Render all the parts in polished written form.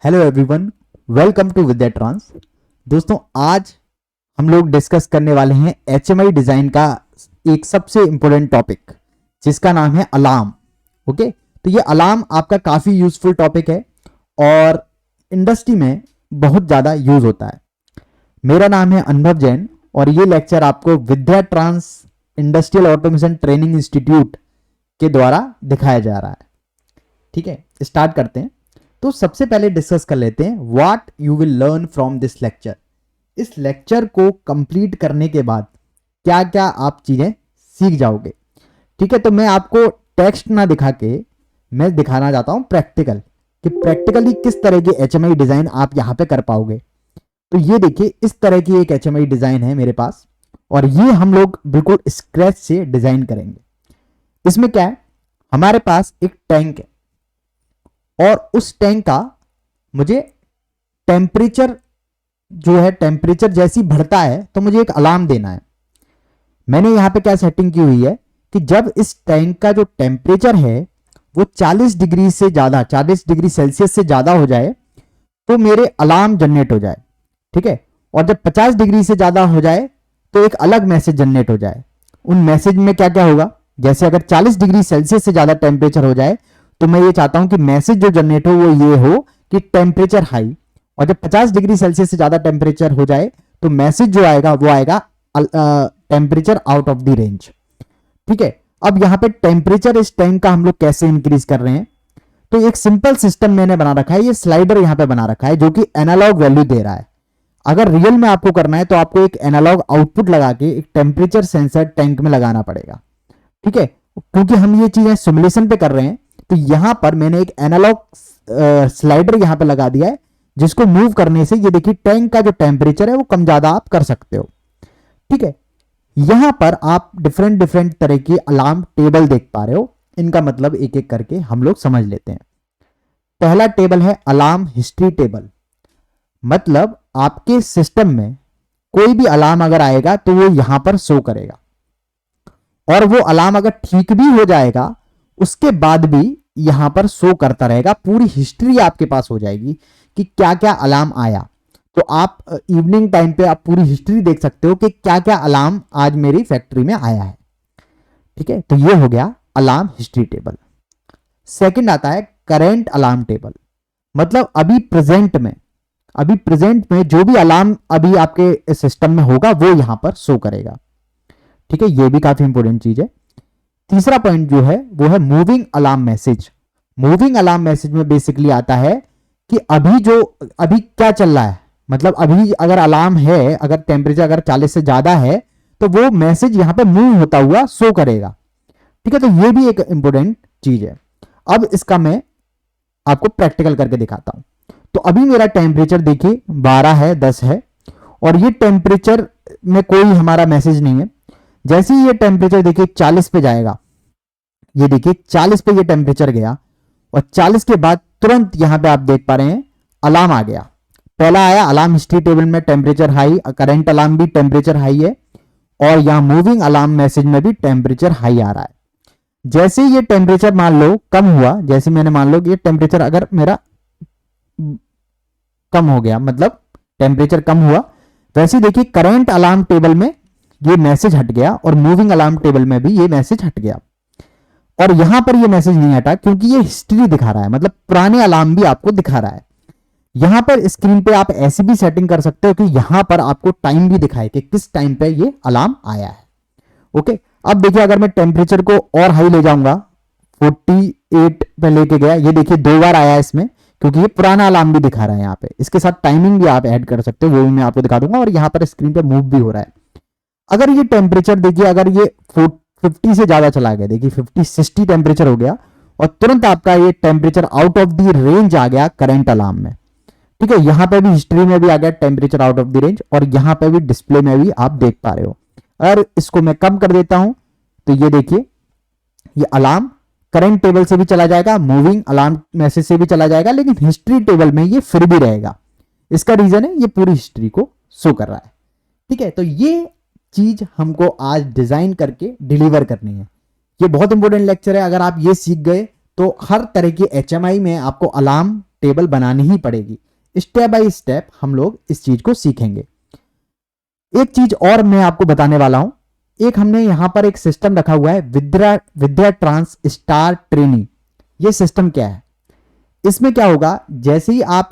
Hello everyone, welcome to Vidya Trans. दोस्तों, आज हम लोग डिस्कस करने वाले हैं एचएमआई डिज़ाइन का एक सबसे इम्पोर्टेंट टॉपिक जिसका नाम है अलार्म। ओके, तो ये अलार्म आपका काफ़ी यूजफुल टॉपिक है और इंडस्ट्री में बहुत ज़्यादा यूज होता है। मेरा नाम है अनुभव जैन और ये लेक्चर आपको Vidya trans industrial automation training institute के द्वारा दिखाया जा रहा है। ठीक है, स्टार्ट करते हैं। तो सबसे पहले डिस्कस कर लेते हैं what you will learn from this lecture. इस लेक्चर को कंप्लीट करने के बाद क्या क्या आप चीजें सीख जाओगे। ठीक है, तो मैं आपको टेक्स्ट ना दिखा के मैं दिखाना चाहता हूं प्रैक्टिकल कि प्रैक्टिकली किस तरह की एचएमआई डिजाइन आप यहां पे कर पाओगे। तो ये देखिए, इस तरह की एक एचएमआई डिजाइन है मेरे पास और ये हम लोग बिल्कुल स्क्रैच से डिजाइन करेंगे। इसमें क्या है, हमारे पास एक टैंक है और उस टैंक का मुझे टेम्परेचर जो है, टेम्परेचर जैसी बढ़ता है तो मुझे एक अलार्म देना है। मैंने यहां पे क्या सेटिंग की हुई है कि जब इस टैंक का जो टेम्परेचर है वो 40 डिग्री से ज्यादा, 40 डिग्री सेल्सियस से ज्यादा हो जाए तो मेरे अलार्म जनरेट हो जाए। ठीक है, और जब 50 डिग्री से ज्यादा हो जाए तो एक अलग मैसेज जनरेट हो जाए। उन मैसेज में क्या क्या होगा, जैसे अगर 40 डिग्री सेल्सियस से ज्यादा टेम्परेचर हो जाए तो मैं ये चाहता हूं कि मैसेज जो जनरेट हो वो ये हो कि टेम्परेचर हाई, और जब 50 डिग्री सेल्सियस से ज्यादा टेम्परेचर हो जाए तो मैसेज जो आएगा वो आएगा temperature out of the range. ठीक है, अब यहां पे टेम्परेचर इस टैंक का हम लोग कैसे इंक्रीज कर रहे हैं, तो एक सिंपल सिस्टम मैंने बना रखा है। ये स्लाइडर यहां पे बना रखा है जो कि एनालॉग वैल्यू दे रहा है। अगर रियल में आपको करना है तो आपको एक एनालॉग आउटपुट लगा के एक टेम्परेचर सेंसर टैंक में लगाना पड़ेगा। ठीक है, क्योंकि हम ये चीजें सिमुलेशन पे कर रहे हैं तो यहां पर मैंने एक एनालॉग स्लाइडर यहां पे लगा दिया है जिसको मूव करने से ये देखिए टैंक का जो टेम्परेचर है वो कम ज्यादा आप कर सकते हो। ठीक है, यहां पर आप डिफरेंट डिफरेंट तरह की अलार्म टेबल देख पा रहे हो। इनका मतलब एक एक करके हम लोग समझ लेते हैं। पहला टेबल है अलार्म हिस्ट्री टेबल। मतलब आपके सिस्टम में कोई भी अलार्म अगर आएगा तो वो यहां पर शो करेगा, और वो अलार्म अगर ठीक भी हो जाएगा उसके बाद भी यहां पर शो करता रहेगा। पूरी हिस्ट्री आपके पास हो जाएगी कि क्या क्या अलार्म आया। तो आप इवनिंग टाइम पे आप पूरी हिस्ट्री देख सकते हो कि क्या क्या अलार्म आज मेरी फैक्ट्री में आया है। ठीक है, तो ये हो गया अलार्म हिस्ट्री टेबल। सेकंड आता है करेंट अलार्म टेबल। मतलब अभी प्रेजेंट में जो भी अलार्म अभी आपके सिस्टम में होगा वो यहां पर शो करेगा। ठीक है, ये भी काफी इंपॉर्टेंट चीज है। तीसरा पॉइंट जो है वो है moving alarm message. Moving alarm message में बेसिकली आता है कि अभी क्या चल रहा है। मतलब अभी अगर अलार्म है, अगर टेम्परेचर अगर 40 से ज्यादा है तो वो मैसेज यहां पे मूव होता हुआ शो करेगा। ठीक है, तो ये भी एक इंपॉर्टेंट चीज है। अब इसका मैं आपको प्रैक्टिकल करके दिखाता हूं। तो अभी मेरा टेम्परेचर देखिए 12 है, 10 है और ये टेम्परेचर में कोई हमारा मैसेज नहीं है। जैसे ही ये टेम्परेचर देखिए 40 पे जाएगा, ये देखिए 40 पे ये टेम्परेचर गया और 40 के बाद तुरंत यहां पे आप देख पा रहे हैं अलार्म आ गया। पहला आया अलार्म हिस्ट्री टेबल में टेम्परेचर हाई, करंट अलार्म भी टेम्परेचर हाई है और यहां मूविंग अलार्म मैसेज में भी टेम्परेचर हाई आ रहा है। जैसे ये टेम्परेचर मान लो कम हुआ, जैसे मैंने मान लो कि ये टेम्परेचर अगर मेरा कम हो गया, मतलब टेम्परेचर कम हुआ, वैसे देखिए करंट अलार्म टेबल में ये मैसेज हट गया और मूविंग अलार्म टेबल में भी ये मैसेज हट गया। और यहां पर ये मैसेज नहीं हटा क्योंकि ये हिस्ट्री दिखा रहा है, मतलब पुराने अलार्म भी आपको दिखा रहा है। यहां पर स्क्रीन पे आप ऐसी भी सेटिंग कर सकते हो कि यहां पर आपको टाइम भी दिखाए कि किस टाइम पे ये अलार्म आया है। ओके, अब देखिए अगर मैं टेम्परेचर को और हाई ले जाऊंगा, 48 पे लेके गया, ये देखिए 2 बार आया इसमें क्योंकि ये पुराना अलार्म भी दिखा रहा है। यहाँ पे इसके साथ टाइमिंग भी आप ऐड कर सकते हो, वो भी मैं आपको दिखा दूंगा। और यहाँ पर स्क्रीन पे मूव भी हो रहा है। अगर ये टेम्परेचर देखिए, अगर ये 50 से ज्यादा चला गया, देखिए 50-60 टेम्परेचर हो गया और तुरंत आपका ये temperature out of the range आ गया करंट अलार्म में। ठीक है, यहां पे भी हिस्ट्री में भी आ गया temperature out of the range और यहां पे भी डिस्प्ले में भी आप देख पा रहे हो। अगर इसको मैं कम कर देता हूं तो ये देखिए ये अलार्म करंट टेबल से भी चला जाएगा, मूविंग अलार्म मैसेज से भी चला जाएगा, लेकिन हिस्ट्री टेबल में ये फिर भी रहेगा। इसका रीजन है ये पूरी हिस्ट्री को शो कर रहा है। ठीक है, तो ये चीज हमको आज डिजाइन करके डिलीवर करनी है। ये बहुत इंपॉर्टेंट लेक्चर है। अगर आप ये सीख गए तो हर तरह की एचएमआई में आपको अलार्म टेबल बनानी ही पड़ेगी। स्टेप बाय स्टेप हम लोग इस चीज को सीखेंगे। एक चीज और मैं आपको बताने वाला हूं, एक हमने यहां पर एक सिस्टम रखा हुआ है विद्या ट्रांस स्टार ट्रेनी। ये सिस्टम क्या है, इसमें क्या होगा, जैसे ही आप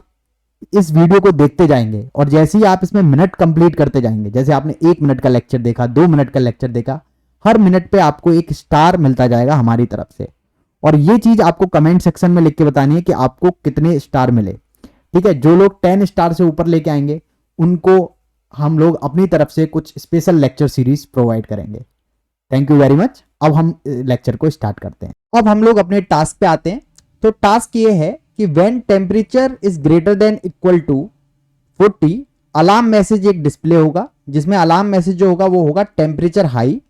इस वीडियो को देखते जाएंगे और जैसे ही आप इसमें मिनट कंप्लीट करते जाएंगे, जैसे आपने 1 मिनट का लेक्चर देखा, 2 मिनट का लेक्चर देखा, हर मिनट पे आपको एक स्टार मिलता जाएगा हमारी तरफ से। और ये चीज आपको कमेंट सेक्शन में लिख के बतानी है कि आपको कितने स्टार मिले। ठीक है, जो लोग 10 स्टार से ऊपर लेके आएंगे उनको हम लोग अपनी तरफ से कुछ स्पेशल लेक्चर सीरीज प्रोवाइड करेंगे। Thank you very much. अब हम लेक्चर को स्टार्ट करते हैं। अब हम लोग अपने टास्क पे आते हैं। तो टास्क ये है कि when temperature is greater than equal to 40, alarm message एक डिस्प्ले होगा, जिसमें अलार्म मैसेज जो होगा वो होगा टेम्परेचर हाई।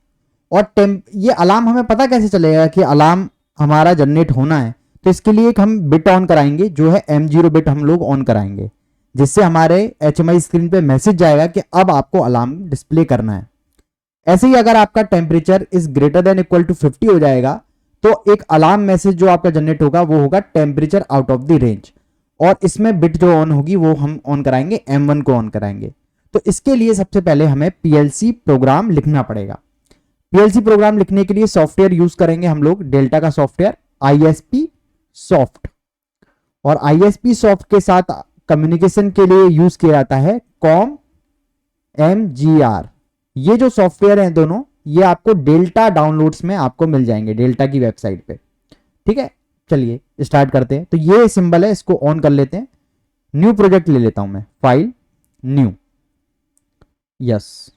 और ये अलार्म हमें पता कैसे चलेगा कि अलार्म हमारा जनरेट होना है, तो इसके लिए एक हम बिट ऑन कराएंगे, जो है M0 बिट हम लोग ऑन कराएंगे, जिससे हमारे HMI स्क्रीन पे मैसेज जाएगा कि अब आपको अलार्म डिस्प्ले करना है। ऐसे ही अगर आपका temperature is greater than equal to 50 हो जाएगा तो एक अलार्म मैसेज जो आपका जनरेट होगा वो होगा temperature out of the range. और इसमें बिट जो ऑन होगी वो हम ऑन कराएंगे, M1 को ऑन कराएंगे। तो इसके लिए सबसे पहले हमें PLC प्रोग्राम लिखना पड़ेगा। PLC प्रोग्राम लिखने के लिए सॉफ्टवेयर यूज करेंगे हम लोग, डेल्टा का सॉफ्टवेयर ISP सॉफ्ट। और ISP सॉफ्ट के साथ कम्युनिकेशन के लिए यूज किया जाता है COM MGR। ये जो सॉफ्टवेयर हैं दोनों, ये आपको डेल्टा डाउनलोड्स में आपको मिल जाएंगे, डेल्टा की वेबसाइट पे। ठीक है, चलिए स्टार्ट करते हैं। तो ये सिंबल है, इसको ऑन कर लेते हैं। न्यू प्रोजेक्ट ले लेता हूं मैं, फाइल न्यू, यस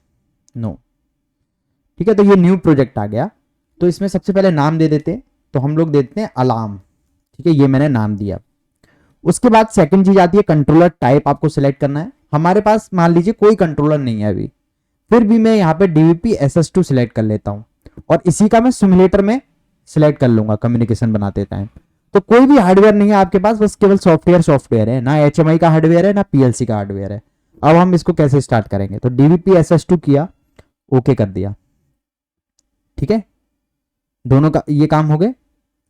नो। ठीक है, तो ये न्यू प्रोजेक्ट आ गया। तो इसमें सबसे पहले नाम दे देते हैं, तो हम लोग देते हैं अलार्म। ठीक है, ये मैंने नाम दिया। उसके बाद सेकंड चीज आती है कंट्रोलर टाइप, आपको सिलेक्ट करना है। हमारे पास मान लीजिए कोई कंट्रोलर नहीं है अभी, फिर भी मैं यहाँ पे DVP SS2 सिलेक्ट कर लेता हूँ और इसी का मैं सिमुलेटर में सिलेक्ट कर लूंगा कम्युनिकेशन बनाते टाइम। तो कोई भी हार्डवेयर नहीं है आपके पास, बस केवल सॉफ्टवेयर है, ना HMI का हार्डवेयर है ना PLC का हार्डवेयर है। अब हम इसको कैसे स्टार्ट करेंगे, तो DVP SS2 किया, ओके कर दिया। ठीक है, दोनों का ये काम हो गए।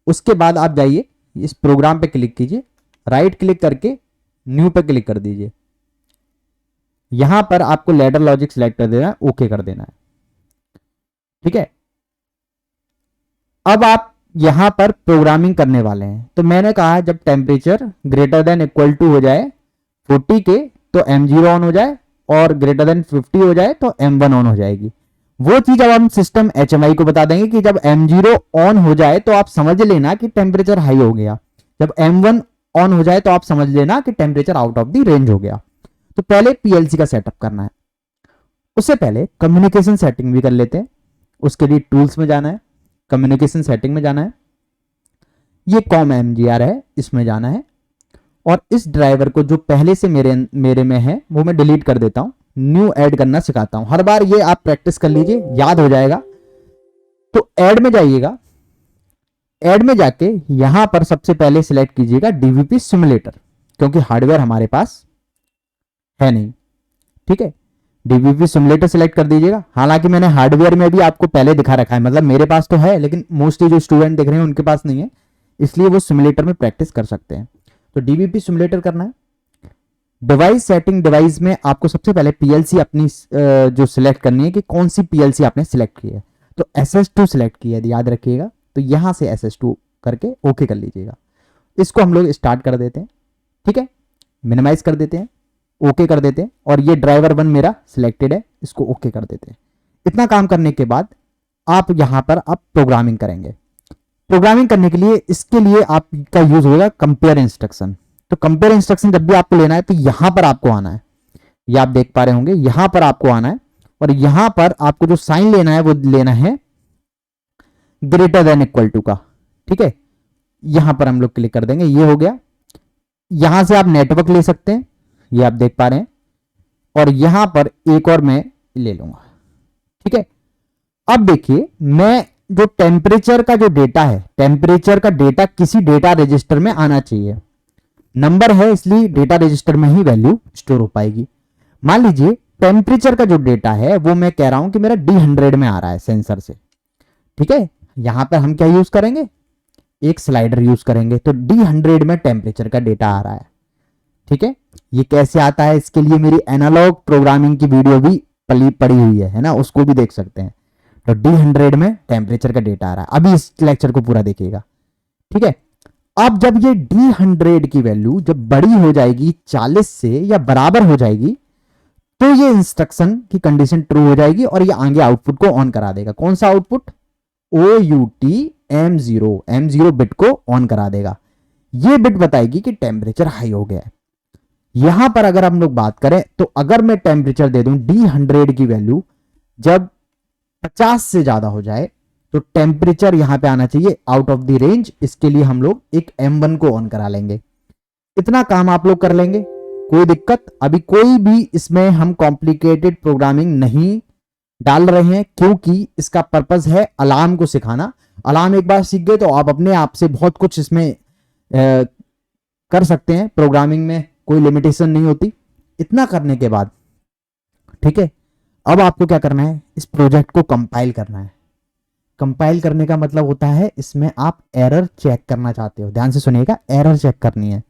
उसके बाद आप जाइए इस प्रोग्राम पे क्लिक कीजिए, राइट क्लिक करके न्यू पे क्लिक कर दीजिए। यहां पर आपको लैडर लॉजिक सिलेक्ट कर देना है, ओके कर देना है। ठीक है, अब आप यहां पर प्रोग्रामिंग करने वाले हैं। तो मैंने कहा जब temperature greater than equal to हो जाए 40 के तो M0 ऑन हो जाए, और ग्रेटर देन 50 हो जाए तो M1 ऑन हो जाएगी। वो चीज अब हम सिस्टम HMI को बता देंगे कि जब M0 ऑन हो जाए तो आप समझ लेना कि टेम्परेचर हाई हो गया, जब M1 ऑन हो जाए तो आप समझ लेना कि temperature out of the range हो गया। तो पहले PLC का सेटअप करना है, उससे पहले कम्युनिकेशन सेटिंग भी कर लेते हैं। उसके लिए टूल्स में जाना है, कम्युनिकेशन सेटिंग में जाना है, ये COM MGR है, इसमें जाना है। और इस ड्राइवर को जो पहले से मेरे में है वो मैं डिलीट कर देता हूं, न्यू ऐड करना सिखाता हूं। हर बार ये आप प्रैक्टिस कर लीजिए, याद हो जाएगा। तो ऐड में जाइएगा, ऐड में जाके यहां पर सबसे पहले सिलेक्ट कीजिएगा DVP सिमुलेटर, क्योंकि हार्डवेयर हमारे पास है नहीं। ठीक है, DVP सिमुलेटर सिलेक्ट कर दीजिएगा। हालांकि मैंने हार्डवेयर में भी आपको पहले दिखा रखा है, मतलब मेरे पास तो है लेकिन मोस्टली जो स्टूडेंट देख रहे हैं उनके पास नहीं है, इसलिए वो सिमुलेटर में प्रैक्टिस कर सकते हैं। तो DVP सिमुलेटर करना है। डिवाइस सेटिंग, डिवाइस में आपको सबसे पहले PLC अपनी जो सिलेक्ट करनी है कि कौन सी PLC आपने सिलेक्ट की है। तो SS2 सिलेक्ट की है, याद रखिएगा। तो यहां से SS2 करके ओके कर लीजिएगा। इसको हम लोग स्टार्ट कर देते हैं। ठीक है, मिनिमाइज कर देते हैं, ओके कर देते हैं। और ये ड्राइवर 1 मेरा सिलेक्टेड है, इसको ओके कर देते हैं। इतना काम करने के बाद आप यहां पर आप प्रोग्रामिंग करेंगे। प्रोग्रामिंग करने के लिए इसके लिए आपका यूज होगा कंपेयर इंस्ट्रक्शन। तो कंपेयर इंस्ट्रक्शन जब भी आपको लेना है तो यहां पर आपको आना है, ये आप देख पा रहे होंगे, यहां पर आपको आना है। और यहां पर आपको जो साइन लेना है वो लेना है ग्रेटर देन इक्वल टू का। ठीक है, यहां पर हम लोग क्लिक कर देंगे, ये हो गया। यहां से आप नेटवर्क ले सकते हैं, ये आप देख पा रहे हैं। और यहां पर एक और मैं ले लूंगा। ठीक है, अब देखिए मैं जो टेम्परेचर का जो डेटा है, टेम्परेचर का डेटा किसी डेटा रजिस्टर में आना चाहिए। नंबर है इसलिए डेटा रजिस्टर में ही वैल्यू स्टोर हो पाएगी। मान लीजिए टेम्परेचर का जो डेटा है वो मैं कह रहा हूं कि मेरा D100 में आ रहा है सेंसर से। ठीक है, यहां पर हम क्या यूज करेंगे, एक स्लाइडर यूज करेंगे तो D100 में टेम्परेचर का डेटा आ रहा है। ठीक है, ये कैसे आता है इसके लिए मेरी एनालॉग प्रोग्रामिंग की वीडियो भी पड़ी हुई है ना, उसको भी देख सकते हैं। तो D100 में टेम्परेचर का डेटा आ रहा है। अभी इस लेक्चर को पूरा देखिएगा। ठीक है, अब जब ये D100 की वैल्यू जब बड़ी हो जाएगी 40 से या बराबर हो जाएगी तो ये इंस्ट्रक्शन की कंडीशन ट्रू हो जाएगी और ये आगे आउटपुट को ऑन करा देगा। कौन सा आउटपुट? OUT M0 बिट को ऑन करा देगा। ये बिट बताएगी कि टेम्परेचर हाई हो गया है। यहां पर अगर हम लोग बात करें तो अगर मैं टेम्परेचर दे दूं D100 की वैल्यू जब 50 से ज्यादा हो जाए तो टेम्परेचर यहां पे आना चाहिए आउट ऑफ द रेंज। इसके लिए हम लोग एक M1 को ऑन करा लेंगे। इतना काम आप लोग कर लेंगे, कोई दिक्कत। अभी कोई भी इसमें हम कॉम्प्लिकेटेड प्रोग्रामिंग नहीं डाल रहे हैं क्योंकि इसका पर्पस है अलार्म को सिखाना। अलार्म एक बार सीख गए तो आप अपने आप से बहुत कुछ इसमें कर सकते हैं। प्रोग्रामिंग में कोई लिमिटेशन नहीं होती। इतना करने के बाद ठीक है, अब आपको क्या करना है, इस प्रोजेक्ट को कंपाइल करना है। कंपाइल करने का मतलब होता है इसमें आप एरर चेक करना चाहते हो। ध्यान से सुनिएगा, एरर चेक करनी है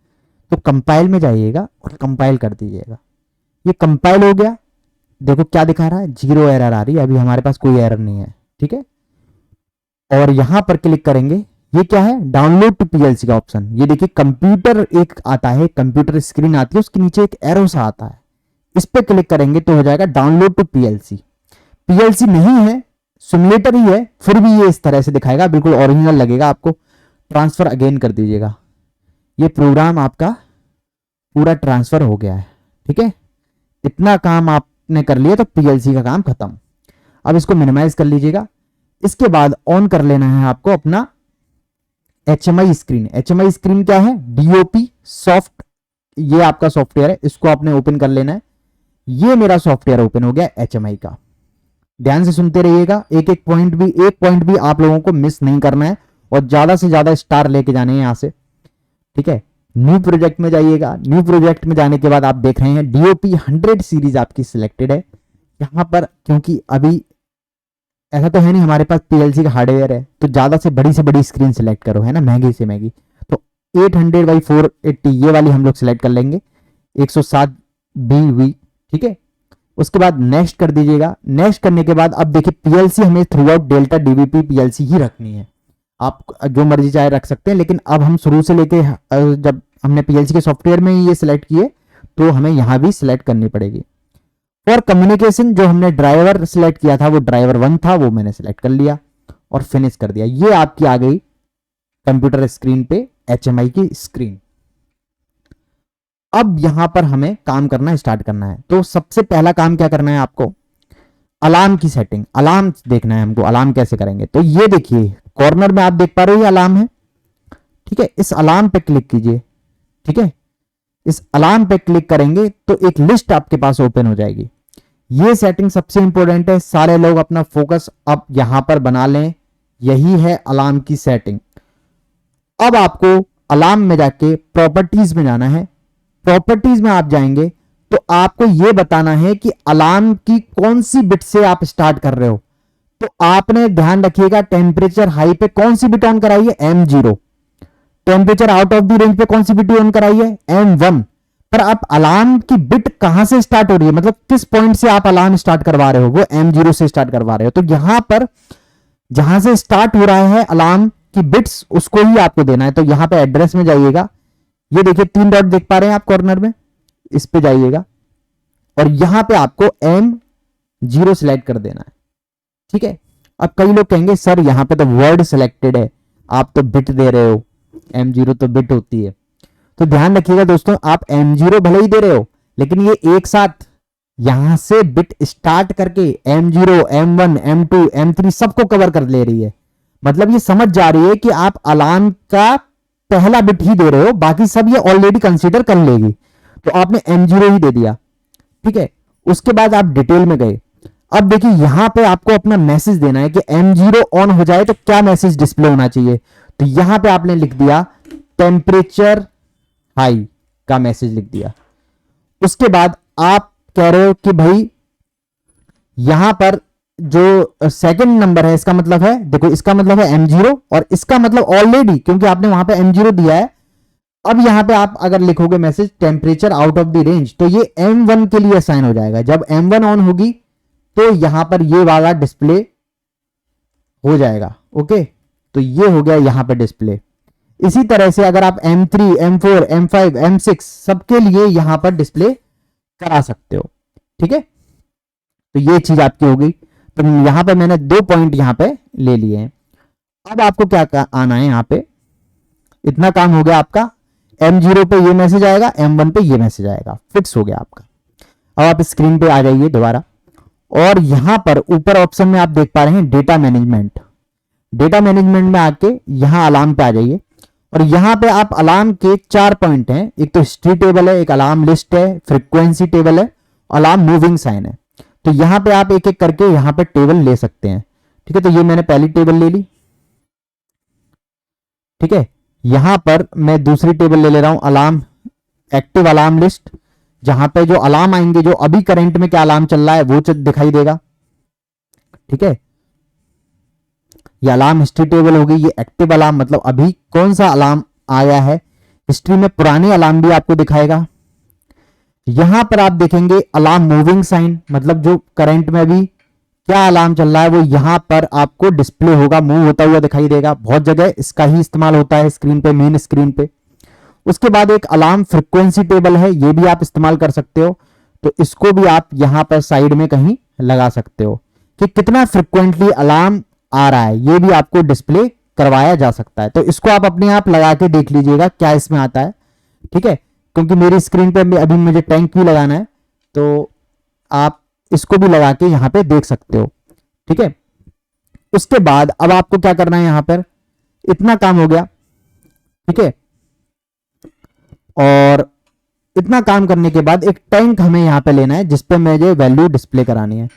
तो कंपाइल में जाइएगा और कंपाइल कर दीजिएगा। ये कंपाइल हो गया, देखो क्या दिखा रहा है, 0 एरर आ रही है। अभी हमारे पास कोई एरर नहीं है। ठीक है, और यहां पर क्लिक करेंगे। ये क्या है, डाउनलोड टू पीएलसी का ऑप्शन। ये देखिए कंप्यूटर एक आता है, कंप्यूटर स्क्रीन आती है, उसके नीचे एक एरो सा आता है। इस पे क्लिक करेंगे तो हो जाएगा डाउनलोड टू पीएलसी। पीएलसी नहीं है, सिमुलेटर ही है, फिर भी ये इस तरह से दिखाएगा, बिल्कुल ओरिजिनल लगेगा आपको। ट्रांसफर अगेन कर दीजिएगा। ये प्रोग्राम आपका पूरा ट्रांसफर हो गया है। ठीक है, इतना काम आपने कर लिया तो पीएलसी का काम खत्म। अब इसको मिनिमाइज कर लीजिएगा। इसके बाद ऑन कर लेना है आपको अपना HMI स्क्रीन। HMI स्क्रीन क्या है, DOP सॉफ्ट, ये आपका सॉफ्टवेयर है, इसको आपने ओपन कर लेना है। ये मेरा सॉफ्टवेयर ओपन हो गया HMI का। ध्यान से सुनते रहिएगा, एक एक पॉइंट भी आप लोगों को मिस नहीं करना है और ज्यादा से ज्यादा स्टार लेके जाने हैं यहां से। ठीक है, न्यू प्रोजेक्ट में जाइएगा। न्यू प्रोजेक्ट में जाने के बाद आप देख रहे हैं DOP 100 सीरीज आपकी सिलेक्टेड है। यहां पर क्योंकि अभी ऐसा तो है नहीं हमारे पास पीएलसी का हार्डवेयर है तो ज्यादा से बड़ी स्क्रीन सिलेक्ट करो, है ना, महंगी से महंगी। तो 800x480 ये वाली हम लोग सिलेक्ट कर लेंगे, 107 BV। ठीक है, उसके बाद नेक्स्ट कर दीजिएगा। नेक्स्ट करने के बाद अब देखिए पीएलसी हमें throughout Delta DVP PLC ही रखनी है। आप जो मर्जी चाहे रख सकते हैं, लेकिन अब हम शुरू से लेके जब हमने पीएलसी के सॉफ्टवेयर में ये सिलेक्ट किए तो हमें यहां भी सिलेक्ट करनी पड़ेगी। और कम्युनिकेशन जो हमने ड्राइवर सिलेक्ट किया था वो ड्राइवर 1 था, वो मैंने सिलेक्ट कर लिया और फिनिश कर दिया। ये आपकी आ गई कंप्यूटर स्क्रीन पे HMI की स्क्रीन। अब यहां पर हमें काम करना स्टार्ट करना है। तो सबसे पहला काम क्या करना है आपको, अलार्म की सेटिंग। अलार्म देखना है हमको, अलार्म कैसे करेंगे। तो ये देखिए कॉर्नर में आप देख पा रहे हो ये अलार्म है। ठीक है, इस अलार्म पे क्लिक कीजिए। ठीक है, इस अलार्म पे क्लिक करेंगे तो एक लिस्ट आपके पास ओपन हो जाएगी। ये सेटिंग सबसे इंपॉर्टेंट है, सारे लोग अपना फोकस अब यहां पर बना लें। यही है अलार्म की सेटिंग। अब आपको अलार्म में जाके प्रॉपर्टीज में जाना है। प्रॉपर्टीज में आप जाएंगे तो आपको यह बताना है कि अलार्म की कौन सी बिट से आप स्टार्ट कर रहे हो। तो आपने ध्यान रखिएगा टेम्परेचर हाई पे कौन सी बिट ऑन कराई है, M0। Temperature out of the range पे कौन सी बिट ऑन कराई है, M1। पर आप अलार्म की बिट कहां से स्टार्ट हो रही है, मतलब किस पॉइंट से आप अलार्म स्टार्ट करवा रहे हो, वो M0 से स्टार्ट करवा रहे हो। तो यहां पर जहां से स्टार्ट हो रहा है अलार्म की बिट्स उसको ही आपको देना है। तो यहां पे एड्रेस में जाइएगा। ये देखिए 3 डॉट देख पा रहे हैं आप कॉर्नर में, इस पे जाइएगा और यहां पे आपको M0 सिलेक्ट कर देना है। ठीक है, अब कई लोग कहेंगे सर यहां पे तो वर्ड सिलेक्टेड है, आप तो बिट दे रहे हो, M0 तो बिट होती है। तो ध्यान रखिएगा दोस्तों, आप M0 भले ही दे रहे हो लेकिन ये एक साथ यहां से बिट स्टार्ट करके M0 M1 M2 M3 सबको कवर कर ले रही है। मतलब ये समझ जा रही है कि आप अलार्म का पहला बिट ही दे रहे हो, बाकी सब ये ऑलरेडी कंसीडर कर लेगी। तो आपने M0 ही दे दिया। ठीक है, उसके बाद आप डिटेल में गए। अब देखिए यहां पे आपको अपना मैसेज देना है कि M0 ऑन हो जाए तो क्या मैसेज डिस्प्ले होना चाहिए। तो यहां पे आपने लिख दिया टेम्परेचर हाई का मैसेज लिख दिया। उसके बाद आप कह रहे हो कि भाई यहां पर जो सेकंड नंबर है इसका मतलब है, देखो इसका मतलब है M0 और इसका मतलब ऑलरेडी क्योंकि आपने वहां पे M0 दिया है, अब यहां पे आप अगर लिखोगे message temperature out of the range तो ये M1 के लिए असाइन हो जाएगा। जब M1 ऑन होगी तो यहां पर ये वाला डिस्प्ले हो जाएगा। ओके, तो ये हो गया यहां पे डिस्प्ले। इसी तरह से अगर आप M3, M4, M5, M6 सबके लिए यहां पर डिस्प्ले करा सकते हो। ठीक है, तो ये चीज आपकी हो गई। तो यहां पे मैंने 2 पॉइंट यहां पे ले लिए हैं। अब आपको क्या आना है, यहां पे इतना काम हो गया आपका। M0 पे ये मैसेज आएगा, M1 पे ये मैसेज आएगा, फिक्स हो गया आपका। अब आप स्क्रीन पे आ जाइए दोबारा, और यहां पर ऊपर ऑप्शन में आप देख पा रहे हैं डेटा मैनेजमेंट। डेटा मैनेजमेंट में आके यहां अलार्म पे आ जाइए, और यहां पे आप अलार्म के 4 पॉइंट हैं। एक तो हिस्ट्री टेबल है, एक अलार्म लिस्ट है, फ्रीक्वेंसी टेबल है, अलार्म मूविंग साइन है। तो यहां पे आप एक एक करके यहां पे टेबल ले सकते हैं। ठीक है, तो ये मैंने पहली टेबल ले ली। ठीक है, यहां पर मैं दूसरी टेबल ले रहा हूं, अलार्म एक्टिव अलार्म लिस्ट, जहां पे जो अलार्म आएंगे, जो अभी करंट में क्या अलार्म चल रहा है वो दिखाई देगा। ठीक है, ये अलार्म हिस्ट्री टेबल हो गई। ये एक्टिव अलार्म मतलब अभी कौन सा अलार्म आया है, हिस्ट्री में पुराने अलार्म भी आपको दिखाएगा। यहां पर आप देखेंगे अलार्म मूविंग साइन, मतलब जो करंट में अभी क्या अलार्म चल रहा है वो यहां पर आपको डिस्प्ले होगा, मूव होता हुआ दिखाई देगा। बहुत जगह इसका ही इस्तेमाल होता है स्क्रीन पे, मेन स्क्रीन पे। उसके बाद एक अलार्म फ्रीक्वेंसी टेबल है, ये भी आप इस्तेमाल कर सकते हो। तो इसको भी आप यहां पर साइड में कहीं लगा सकते हो कि कितना फ्रिक्वेंटली अलार्म आ रहा है, ये भी आपको डिस्प्ले करवाया जा सकता है। तो इसको आप अपने आप लगा के देख लीजिएगा क्या इसमें आता है। ठीक है, क्योंकि मेरी स्क्रीन पे अभी मुझे टैंक भी लगाना है, तो आप इसको भी लगा के यहां पे देख सकते हो। ठीक है, उसके बाद अब आपको क्या करना है, यहां पर इतना काम हो गया। ठीक है, और इतना काम करने के बाद एक टैंक हमें यहां पे लेना है जिसपे मुझे वैल्यू डिस्प्ले करानी है।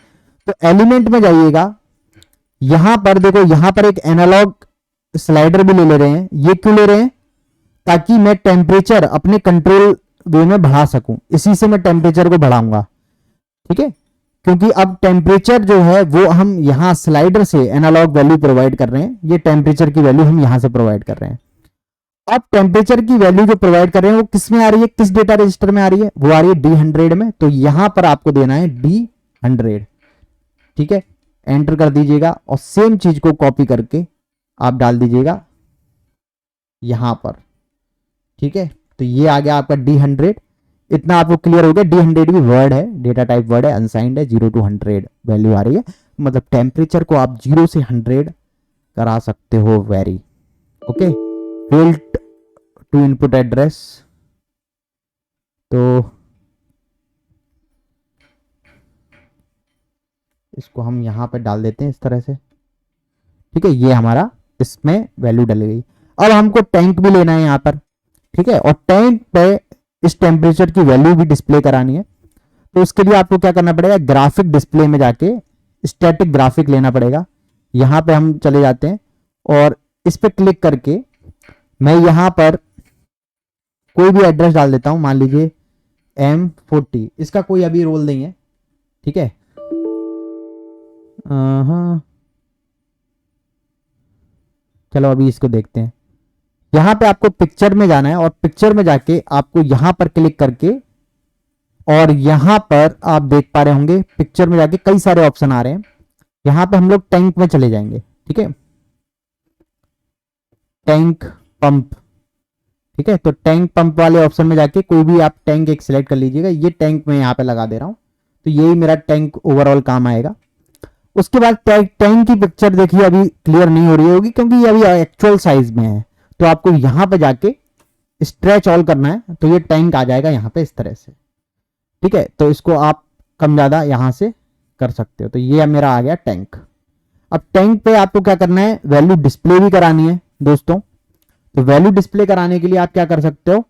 तो एलिमेंट में जाइएगा, यहां पर देखो, यहां पर एक एनालॉग स्लाइडर भी ले रहे हैं। ये क्यों ले रहे हैं, ताकि मैं टेम्परेचर अपने कंट्रोल वे में बढ़ा सकूं, इसी से मैं टेम्परेचर को बढ़ाऊंगा। ठीक है, क्योंकि अब टेम्परेचर जो है वो हम यहां स्लाइडर से एनालॉग वैल्यू प्रोवाइड कर रहे हैं। ये टेम्परेचर की वैल्यू हम यहां से प्रोवाइड कर रहे हैं। अब टेम्परेचर की वैल्यू जो प्रोवाइड कर रहे हैं वो किस में आ रही है, किस डेटा रजिस्टर में आ रही है, वो आ रही है D100 में। तो यहां पर आपको देना है D100। ठीक है, एंटर कर दीजिएगा और सेम चीज को कॉपी करके आप डाल दीजिएगा यहां पर। ठीक है, तो ये आ गया आपका D100। इतना आपको क्लियर हो गया। D100 भी वर्ड है, डेटा टाइप वर्ड है, अनसाइंड है, 0 to 100 वैल्यू आ रही है। मतलब टेम्परेचर को आप 0 से 100 करा सकते हो very. Okay, field to input address, तो इसको हम यहां पे डाल देते हैं इस तरह से। ठीक है, ये हमारा इसमें वैल्यू डल गई। अब हमको टैंक भी लेना है यहां पर। ठीक है, और टैंक पे इस टेम्परेचर की वैल्यू भी डिस्प्ले करानी है। तो उसके लिए आपको क्या करना पड़ेगा, ग्राफिक डिस्प्ले में जाके स्टैटिक ग्राफिक लेना पड़ेगा। यहां पे हम चले जाते हैं और इस पे क्लिक करके मैं यहां पर कोई भी एड्रेस डाल देता हूं, मान लीजिए M40। इसका कोई अभी रोल नहीं है। ठीक है, चलो अभी इसको देखते हैं। यहां पे आपको पिक्चर में जाना है और पिक्चर में जाके आपको यहां पर क्लिक करके, और यहां पर आप देख पा रहे होंगे पिक्चर में जाके कई सारे ऑप्शन आ रहे हैं। यहां पे हम लोग टैंक में चले जाएंगे। ठीक है, टैंक पंप। ठीक है, तो टैंक पंप वाले ऑप्शन में जाके कोई भी आप टैंक एक सिलेक्ट कर लीजिएगा। ये टैंक मैं यहां पे लगा दे रहा हूं, तो यही मेरा टैंक ओवरऑल काम आएगा। उसके बाद टैंक की पिक्चर देखिए अभी क्लियर नहीं हो रही होगी क्योंकि ये अभी एक्चुअल साइज में है। तो आपको यहां पे जाके स्ट्रेच ऑल करना है, तो ये टैंक आ जाएगा यहां पे इस तरह से। ठीक है, तो इसको आप कम ज्यादा यहां से कर सकते हो। तो ये मेरा आ गया टैंक। अब टैंक पे आपको क्या करना है, वैल्यू डिस्प्ले भी करानी है दोस्तों। तो वैल्यू डिस्प्ले कराने के लिए आप क्या कर सकते हो,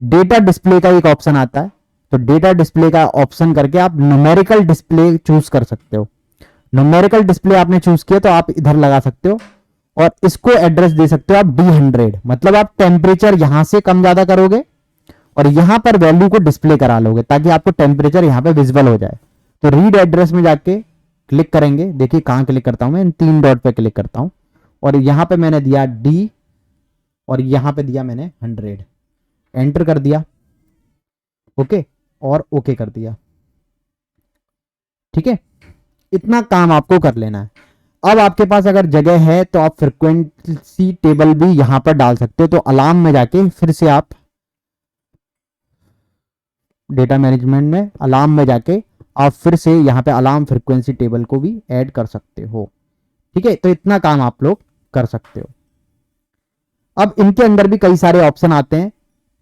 डेटा डिस्प्ले का एक ऑप्शन आता है। तो डेटा डिस्प्ले का ऑप्शन करके आप न्यूमेरिकल डिस्प्ले चूज कर सकते हो। न्यूमेरिकल डिस्प्ले आपने चूज किया तो आप इधर लगा सकते हो और इसको एड्रेस दे सकते हो आप D100। मतलब आप टेम्परेचर यहां से कम ज्यादा करोगे और यहां पर वैल्यू को डिस्प्ले करा लोगे ताकि आपको टेम्परेचर यहां पे विजिबल हो जाए। तो रीड एड्रेस में जाके क्लिक करेंगे, देखिए कहाँ क्लिक करता हूं मैं, इन 3 डॉट पे क्लिक करता हूं और यहां पे मैंने दिया डी और यहां पे दिया मैंने 100, एंटर कर दिया, ओके, और ओके कर दिया। ठीक है, इतना काम आपको कर लेना है। अब आपके पास अगर जगह है तो आप फ्रीक्वेंसी टेबल भी यहां पर डाल सकते हो। तो अलार्म में जाके फिर से आप डेटा मैनेजमेंट में अलार्म में जाके आप फिर से यहां पे अलार्म फ्रीक्वेंसी टेबल को भी ऐड कर सकते हो। ठीक है, तो इतना काम आप लोग कर सकते हो। अब इनके अंदर भी कई सारे ऑप्शन आते हैं।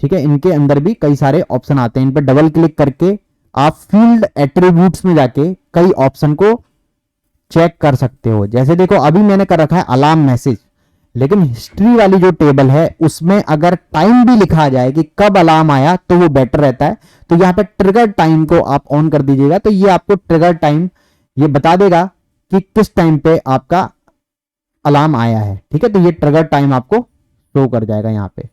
ठीक है, इनके अंदर भी कई सारे ऑप्शन आते हैं। इन पर डबल क्लिक करके आप फील्ड एट्रीब्यूट्स में जाके कई ऑप्शन को चेक कर सकते हो। जैसे देखो अभी मैंने कर रखा है अलार्म मैसेज, लेकिन हिस्ट्री वाली जो टेबल है उसमें अगर टाइम भी लिखा जाए कि कब अलार्म आया तो वो बेटर रहता है। तो यहाँ पे ट्रिगर टाइम को आप ऑन कर दीजिएगा, तो ये आपको ट्रिगर टाइम ये बता देगा कि किस टाइम पे आपका अलार्म आया है। ठीक है, तो ये ट्रिगर टाइम आपको शो कर जाएगा यहाँ पे।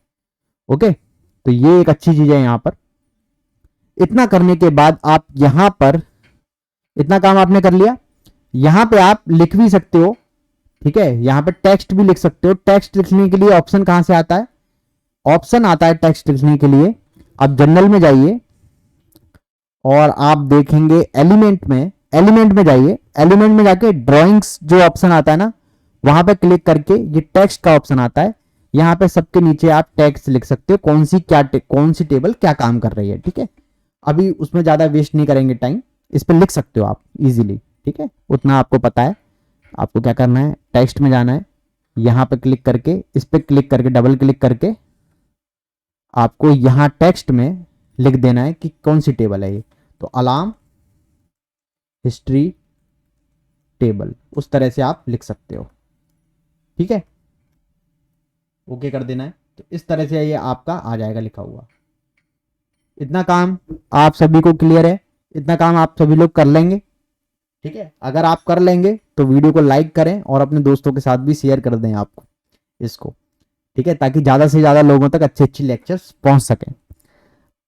ओके, तो ये एक अच्छी चीज है यहाँ पर। इतना करने के बाद आप यहां पर इतना काम आपने कर लिया। यहां पे आप लिख भी सकते हो। ठीक है, यहां पे टेक्स्ट भी लिख सकते हो। टेक्स्ट लिखने के लिए ऑप्शन कहां से आता है? ऑप्शन आता है टेक्स्ट लिखने के लिए, आप जनरल में जाइए और आप देखेंगे एलिमेंट में जाइए, एलिमेंट में जाके ड्राइंग्स जो ऑप्शन आता है ना, वहां पे क्लिक करके ये टेक्स्ट का ऑप्शन आता है। यहां पे सबके नीचे आप टेक्स्ट लिख सकते हो, कौन सी टेबल क्या काम कर रही है। ठीक है, अभी उसमें ज्यादा वेस्ट नहीं करेंगे टाइम, इस पर लिख सकते हो आप इजीली। ठीक है, उतना आपको पता है। आपको क्या करना है, टेक्स्ट में जाना है, यहां पे क्लिक करके, इस पे क्लिक करके, डबल क्लिक करके आपको यहां टेक्स्ट में लिख देना है कि कौन सी टेबल है ये। तो अलार्म हिस्ट्री टेबल, उस तरह से आप लिख सकते हो। ठीक है, ओके कर देना है। तो इस तरह से ये आपका आ जाएगा लिखा हुआ। इतना काम आप सभी को क्लियर है? इतना काम आप सभी लोग कर लेंगे? ठीक है, अगर आप कर लेंगे तो वीडियो को लाइक करें और अपने दोस्तों के साथ भी शेयर कर दें आपको इसको। ठीक है, ताकि ज्यादा से ज्यादा लोगों तक अच्छे अच्छे लेक्चर्स पहुंच सकें।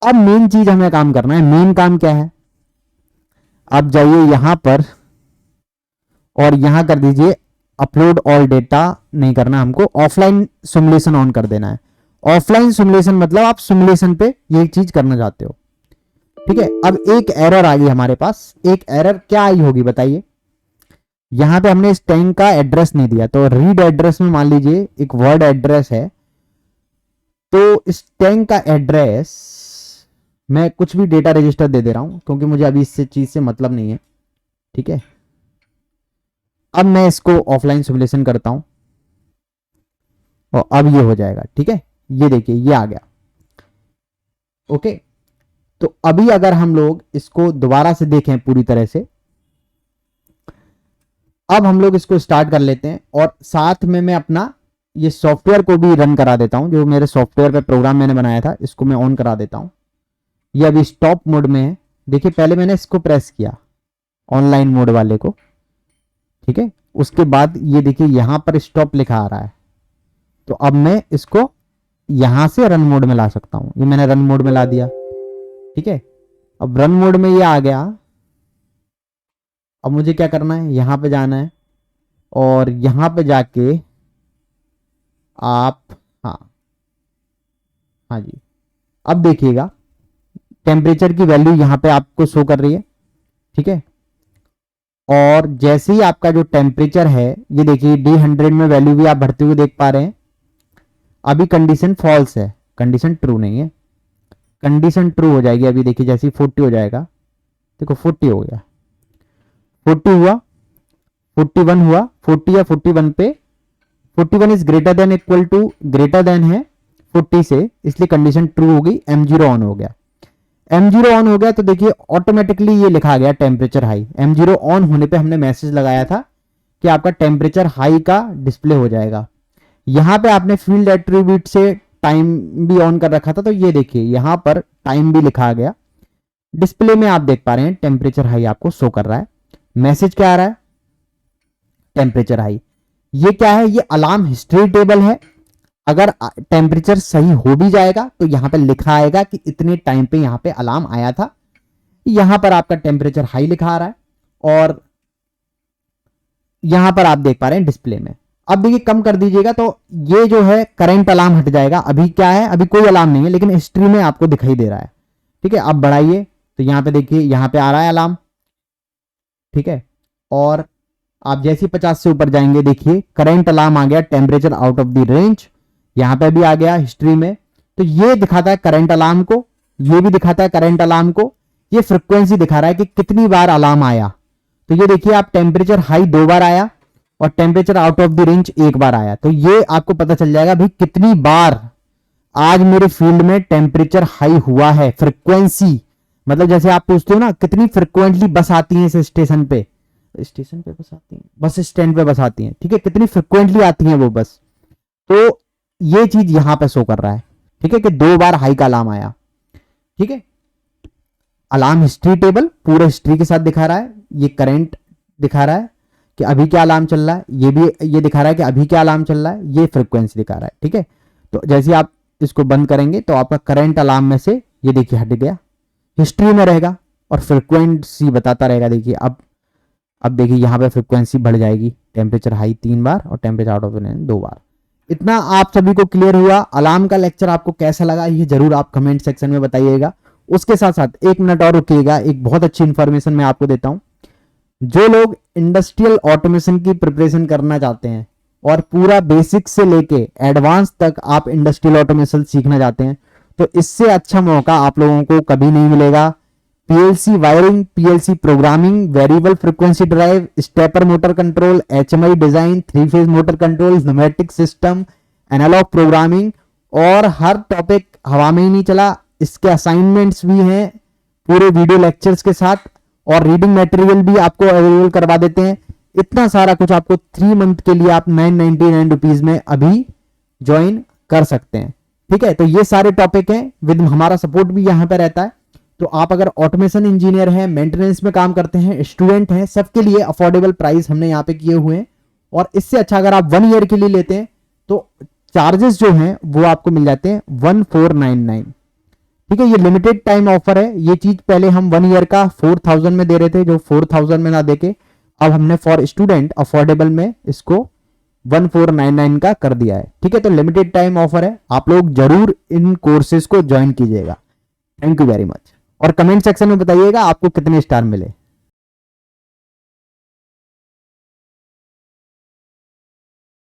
अब मेन चीज हमें काम करना है। मेन काम क्या है? आप जाइए यहां पर और यहां कर दीजिए अपलोड ऑल डेटा। नहीं करना हमको, ऑफलाइन सिमुलेशन ऑन कर देना है। ऑफलाइन सिमुलेशन मतलब आप सिमुलेशन पे ये चीज करना चाहते हो। ठीक है, अब एक एरर आ गई हमारे पास। एक एरर क्या आई होगी बताइए? यहां पे हमने इस टैंक का एड्रेस नहीं दिया, तो रीड एड्रेस में मान लीजिए एक वर्ड एड्रेस है, तो इस टैंक का एड्रेस मैं कुछ भी डेटा रजिस्टर दे दे रहा हूं क्योंकि मुझे अभी इससे चीज से मतलब नहीं है। ठीक है, अब मैं इसको ऑफलाइन सिमुलेशन करता हूं और अब ये हो जाएगा। ठीक है, ये देखिए ये आ गया। ओके, तो अभी अगर हम लोग इसको दोबारा से देखें पूरी तरह से, अब हम लोग इसको स्टार्ट कर लेते हैं और साथ में मैं अपना ये सॉफ्टवेयर को भी रन करा देता हूं। जो मेरे सॉफ्टवेयर पे प्रोग्राम मैंने बनाया था इसको मैं ऑन करा देता हूं। ये अभी स्टॉप मोड में है। देखिए पहले मैंने इसको प्रेस किया ऑनलाइन मोड वाले को। ठीक है, उसके बाद ये देखिए यहां पर स्टॉप लिखा आ रहा है, तो अब मैं इसको यहां से रन मोड में ला सकता हूं। ये मैंने रन मोड में ला दिया। ठीक है, अब रन मोड में ये आ गया। अब मुझे क्या करना है, यहां पे जाना है और यहां पे जाके आप हाँ हाँ जी, अब देखिएगा टेम्परेचर की वैल्यू यहां पे आपको शो कर रही है। ठीक है, और जैसे ही आपका जो टेम्परेचर है, ये देखिए D100 में वैल्यू भी आप भरते हुए देख पा रहे हैं। अभी कंडीशन फॉल्स है, कंडीशन ट्रू नहीं है। कंडीशन ट्रू हो जाएगी अभी। देखिए जैसे ही 40 हो जाएगा, देखो 40 हो गया, 40 हुआ, 41 हुआ, 40 या 41 पे 41 is greater than equal to greater than है 40 से, इसलिए कंडीशन ट्रू हो गई। M0 ऑन हो गया। M0 ऑन हो गया तो देखिए ऑटोमेटिकली ये लिखा गया टेम्परेचर हाई। M0 ऑन होने पे हमने मैसेज लगाया था कि आपका टेम्परेचर हाई का डिस्प्ले हो जाएगा। यहां पे आपने फील्ड एट्रीब्यूट से टाइम भी ऑन कर रखा था, तो ये देखिए यहां पर टाइम भी लिखा गया। डिस्प्ले में आप देख पा रहे हैं टेम्परेचर हाई आपको शो कर रहा है। मैसेज क्या आ रहा है? Temperature high. ये क्या है? ये अलार्म हिस्ट्री टेबल है। अगर टेम्परेचर सही हो भी जाएगा तो यहां पे लिखा आएगा कि इतने टाइम पे यहां पे अलार्म आया था। यहां पर आपका टेम्परेचर हाई लिखा आ रहा है और यहां पर आप देख पा रहे हैं डिस्प्ले में। अब देखिए कम कर दीजिएगा तो ये जो है करंट अलार्म हट जाएगा। अभी क्या है, अभी कोई अलार्म नहीं है लेकिन हिस्ट्री में आपको दिखाई दे रहा है। ठीक है, अब बढ़ाइए तो यहां पे देखिए यहां पे आ रहा है अलार्म। ठीक है, और आप जैसे ही 50 से ऊपर जाएंगे देखिए करंट अलार्म आ गया, temperature out of the range, यहां पे भी आ गया हिस्ट्री में। तो ये दिखाता है करंट अलार्म को, ये भी दिखाता है करंट अलार्म को, ये फ्रिक्वेंसी दिखा रहा है कि कितनी बार अलार्म आया। तो ये देखिए आप टेम्परेचर हाई 2 बार आया और temperature out of the range 1 बार आया। तो ये आपको पता चल जाएगा भाई कितनी बार आज मेरे फील्ड में टेम्परेचर हाई हुआ है। फ्रिक्वेंसी मतलब जैसे आप पूछते हो ना कितनी फ्रिक्वेंटली बस आती है इस स्टेशन पे, स्टेशन पे बस आती है, बस स्टैंड पे बस आती है। ठीक है, कितनी फ्रिक्वेंटली आती है वो बस। तो ये चीज यहां पे शो कर रहा है। ठीक है, कि 2 बार हाई का अलार्म आया। ठीक है, अलार्म हिस्ट्री टेबल पूरे हिस्ट्री के साथ दिखा रहा है। ये करंट दिखा रहा है कि अभी क्या अलार्म चल रहा है, ये भी ये दिखा रहा है कि अभी क्या अलार्म चल रहा है, ये फ्रिक्वेंसी दिखा रहा है। ठीक है, तो जैसे आप इसको बंद करेंगे तो आपका करंट अलार्म में से ये देखिए हट गया, हिस्ट्री में रहेगा और फ्रिक्वेंसी बताता रहेगा। देखिए अब देखिए यहाँ पे फ्रिक्वेंसी बढ़ जाएगी, टेम्परेचर हाई 3 बार और टेम्परेचर आउट ऑफ रेंज 2 बार। इतना आप सभी को क्लियर हुआ। अलार्म का लेक्चर आपको कैसा लगा ये जरूर आप कमेंट सेक्शन में बताइएगा। उसके साथ साथ 1 मिनट और रुकिएगा, एक बहुत अच्छी इंफॉर्मेशन मैं आपको देता हूं। जो लोग इंडस्ट्रियल ऑटोमेशन की प्रिपरेशन करना चाहते हैं और पूरा बेसिक से लेके एडवांस तक आप इंडस्ट्रियल ऑटोमेशन सीखना चाहते हैं तो इससे अच्छा मौका आप लोगों को कभी नहीं मिलेगा। PLC wiring, PLC programming, variable frequency drive, stepper motor control, HMI design, 3 phase motor control, pneumatic system, analog programming और हर टॉपिक हवा में ही नहीं चला। इसके असाइनमेंट्स भी हैं पूरे वीडियो लेक्चर्स के साथ और रीडिंग मटेरियल भी आपको अवेलेबल करवा देते हैं। इतना सारा कुछ आपको 3 मंथ के लिए आप 999 रुपीज में अभी ज्वाइन कर सकते हैं। ठीक है, तो ये सारे टॉपिक हैं, विद हमारा सपोर्ट भी यहाँ पे रहता है। तो आप अगर ऑटोमेशन इंजीनियर हैं, मेंटेनेंस में काम करते हैं, स्टूडेंट हैं, सबके लिए अफोर्डेबल प्राइस हमने यहाँ पे किए हुए हैं। और इससे अच्छा अगर आप 1 ईयर के लिए लेते हैं तो चार्जेस जो हैं वो आपको मिल जाते हैं 1499। ठीक है, ये लिमिटेड टाइम ऑफर है। ये चीज पहले हम 1 ईयर का 4000 में दे रहे थे, जो 4000 में ना देके अब हमने फॉर स्टूडेंट अफोर्डेबल में इसको 1499 का कर दिया है। ठीक है, तो लिमिटेड टाइम ऑफर है, आप लोग जरूर इन कोर्सेज को ज्वाइन कीजिएगा। Thank you very much. और कमेंट सेक्शन में बताइएगा आपको कितने स्टार मिले।